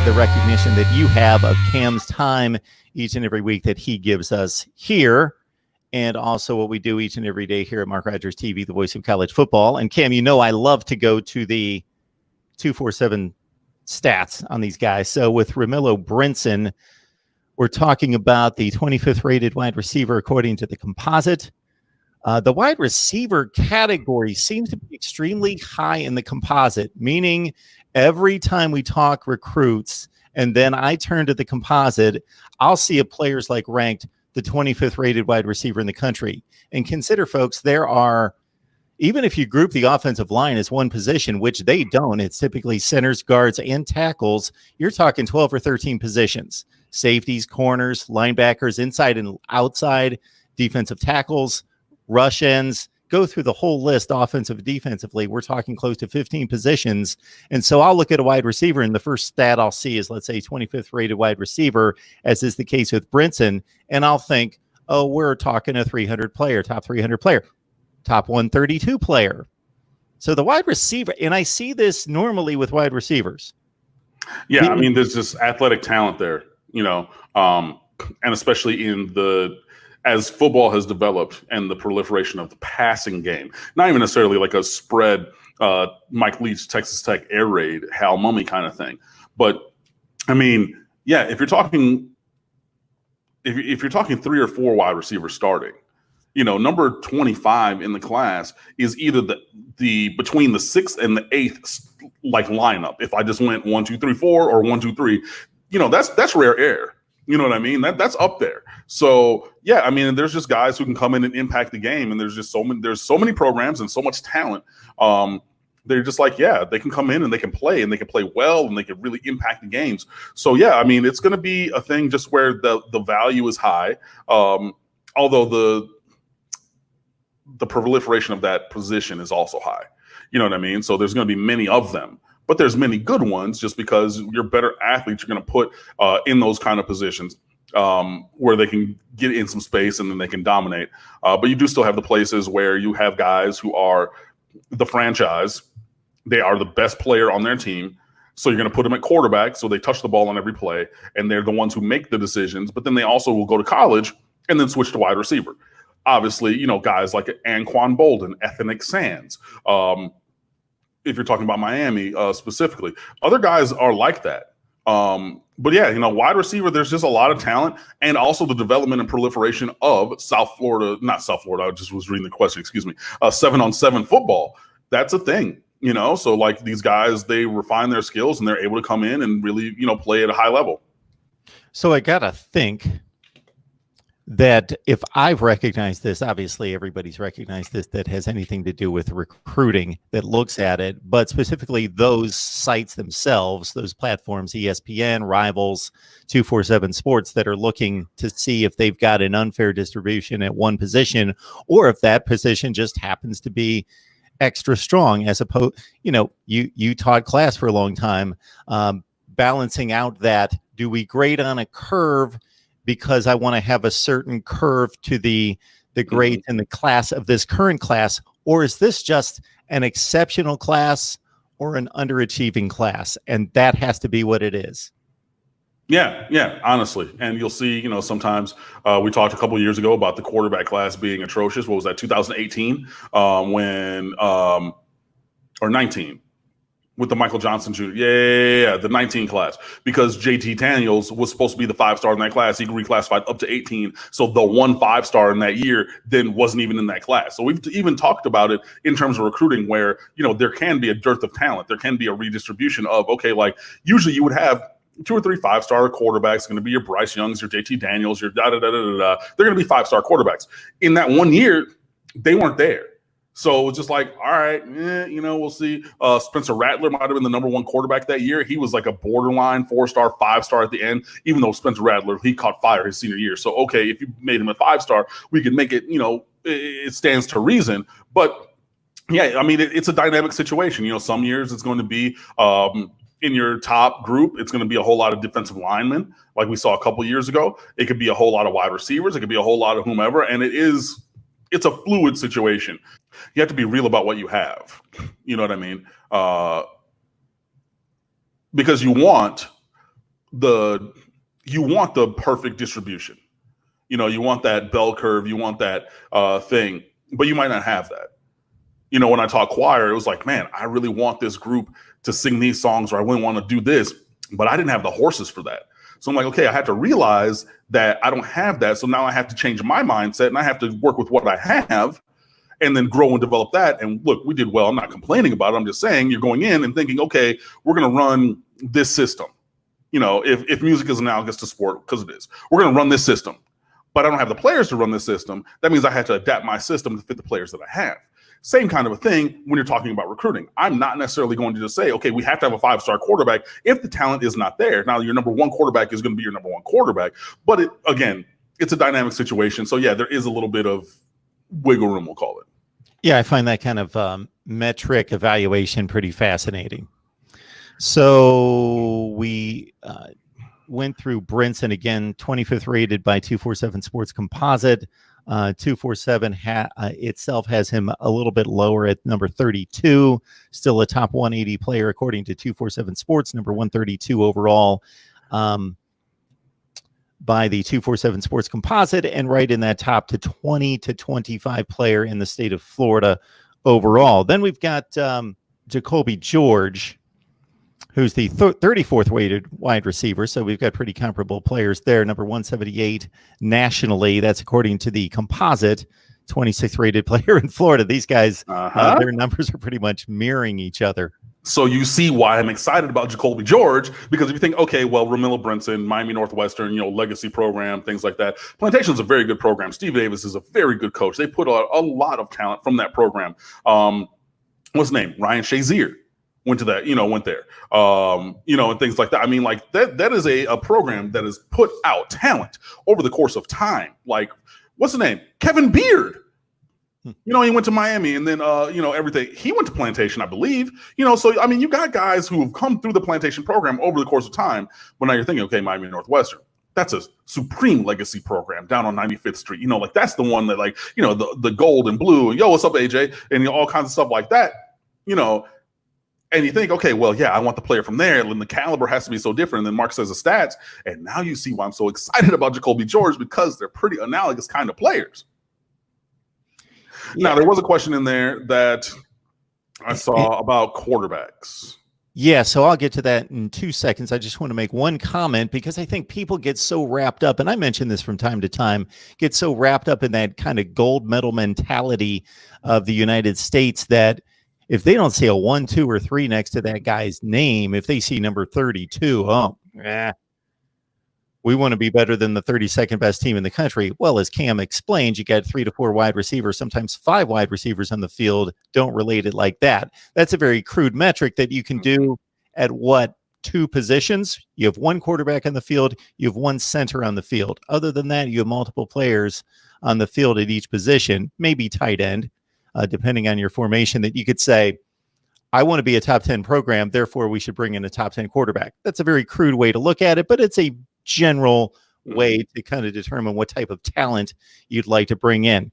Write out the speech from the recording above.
the recognition that you have of Cam's time each and every week that he gives us here, and also what we do each and every day here at Mark Rogers TV, the voice of college football. And Cam, you know I love to go to the 247 stats on these guys. So with Romelo Brinson, we're talking about the 25th rated wide receiver according to the composite. The wide receiver category seems to be extremely high in the composite, meaning every time we talk recruits and then I turn to the composite, I'll see a player's like ranked the 25th rated wide receiver in the country. And consider, folks, there are, even if you group the offensive line as one position, which they don't, it's typically centers, guards, and tackles, you're talking 12 or 13 positions. Safeties, corners, linebackers, inside and outside, defensive tackles, rush ends, go through the whole list, offensive, defensively. We're talking close to 15 positions. And so I'll look at a wide receiver, and the first stat I'll see is, let's say, 25th rated wide receiver, as is the case with Brinson. And I'll think, oh, we're talking a 300 player, top 300 player, top 132 player. So the wide receiver, and I see this normally with wide receivers. Yeah, I mean, there's just athletic talent there, and especially in as football has developed and the proliferation of the passing game, not even necessarily like a spread, Mike Leach, Texas Tech air raid, Hal Mummy kind of thing. But I mean, yeah, if you're talking 3 or 4 wide receivers starting, number 25 in the class is either the between the 6th and the 8th like lineup. If I just went 1, 2, 3, 4 or 1, 2, 3, that's rare air. You know what I mean? That's up there. So yeah, I mean, there's just guys who can come in and impact the game, and there's so many programs and so much talent. They're just like, yeah, they can come in and they can play well, and they can really impact the games. So yeah, I mean, it's going to be a thing just where the value is high, although the proliferation of that position is also high. You know what I mean? So there's going to be many of them. But there's many good ones just because you're better athletes you're going to put in those kind of positions where they can get in some space and then they can dominate. But you do still have the places where you have guys who are the franchise. They are the best player on their team. So you're going to put them at quarterback so they touch the ball on every play, and they're the ones who make the decisions. But then they also will go to college and then switch to wide receiver. Obviously, guys like Anquan Bolden, Ethnic Sands, if you're talking about Miami specifically. Other guys are like that. But yeah, wide receiver, there's just a lot of talent, and also the development and proliferation of not South Florida, I just was reading the question, 7-on-7 football. That's a thing, so like these guys, they refine their skills and they're able to come in and really, play at a high level. So I got to think that if I've recognized this, obviously everybody's recognized this, that has anything to do with recruiting that looks at it, but specifically those sites themselves, those platforms, ESPN, Rivals, 247 Sports, that are looking to see if they've got an unfair distribution at one position, or if that position just happens to be extra strong, as opposed, you taught class for a long time, balancing out that, do we grade on a curve because I want to have a certain curve to the grade in the class of this current class, or is this just an exceptional class or an underachieving class? And that has to be what it is. Yeah, honestly. And you'll see, sometimes we talked a couple of years ago about the quarterback class being atrocious. What was that, 2018 or 19? With the Michael Johnson Jr. Yeah, the 19 class. Because JT Daniels was supposed to be the 5-star in that class. He reclassified up to 18. So the 1 5-star in that year then wasn't even in that class. So we've even talked about it in terms of recruiting where, there can be a dearth of talent. There can be a redistribution of, okay, like usually you would have 2 or 3 5-star quarterbacks, going to be your Bryce Youngs, your JT Daniels, your da-da-da-da-da-da. They're going to be 5-star quarterbacks. In that 1 year, they weren't there. So it's just like, all right, we'll see. Spencer Rattler might have been the number 1 quarterback that year. He was like a borderline 4-star, 5-star at the end, even though Spencer Rattler, he caught fire his senior year. So, okay, if you made him a 5-star, we can make it, it stands to reason. But yeah, I mean, it's a dynamic situation. Some years it's going to be in your top group, it's going to be a whole lot of defensive linemen, like we saw a couple years ago. It could be a whole lot of wide receivers. It could be a whole lot of whomever. And it's a fluid situation. You have to be real about what you have. You know what I mean? Because you want you want the perfect distribution. You want that bell curve, you want that thing, but you might not have that. When I taught choir, it was like, man, I really want this group to sing these songs, or I really want to do this, but I didn't have the horses for that. So I'm like, okay, I had to realize that I don't have that. So now I have to change my mindset, and I have to work with what I have and then grow and develop that. And look, we did well. I'm not complaining about it. I'm just saying you're going in and thinking, okay, we're going to run this system. If music is analogous to sport, because it is, we're going to run this system, but I don't have the players to run this system. That means I had to adapt my system to fit the players that I have. Same kind of a thing when you're talking about recruiting. I'm not necessarily going to just say, okay, we have to have a 5-star quarterback if the talent is not there. Now, your number one quarterback is going to be your number one quarterback. But again, it's a dynamic situation. So, yeah, there is a little bit of wiggle room, we'll call it. Yeah, I find that kind of metric evaluation pretty fascinating. So we went through Brinson again, 25th rated by 247 Sports Composite. 247 itself has him a little bit lower at number 32, still a top 180 player according to 247 Sports, number 132 overall by the 247 Sports Composite, and right in that top to 20 to 25 player in the state of Florida overall. Then we've got Jacoby George, who's the 34th weighted wide receiver. So we've got pretty comparable players there. Number 178 nationally. That's according to the Composite, 26th rated player in Florida. These guys, their numbers are pretty much mirroring each other. So you see why I'm excited about Jacoby George, because if you think, okay, well, Romelo Brinson, Miami Northwestern, legacy program, things like that. Plantation is a very good program. Steve Davis is a very good coach. They put a lot of talent from that program. What's his name? Ryan Shazier went to that, went there, and things like that. I mean, like that is a program that has put out talent over the course of time. Like, what's the name? Kevin Beard. He went to Miami, and then, everything. He went to Plantation, I believe. So, I mean, you got guys who have come through the Plantation program over the course of time. But now you're thinking, okay, Miami Northwestern. That's a supreme legacy program down on 95th Street. Like, that's the one that, like, the gold and blue. And, yo, what's up, AJ? And all kinds of stuff like that, And you think, okay, well, yeah, I want the player from there. And the caliber has to be so different. And then Mark says the stats. And now you see why I'm so excited about Jacoby George, because they're pretty analogous kind of players. Yeah. Now, there was a question in there that I saw about quarterbacks. Yeah, so I'll get to that in 2 seconds. I just want to make one comment, because I think people get so wrapped up, and I mention this from time to time, get so wrapped up in that kind of gold medal mentality of the United States that if they don't see a 1, 2, or 3 next to that guy's name, if they see number 32, we want to be better than the 32nd best team in the country. Well, as Cam explained, you got 3 to 4 wide receivers, sometimes 5 wide receivers on the field. Don't relate it like that. That's a very crude metric that you can do at 2 positions. You have 1 quarterback on the field. You have 1 center on the field. Other than that, you have multiple players on the field at each position, maybe tight end, depending on your formation, that you could say, I want to be a top 10 program, therefore we should bring in a top 10 quarterback. That's a very crude way to look at it, but it's a general way to kind of determine what type of talent you'd like to bring in.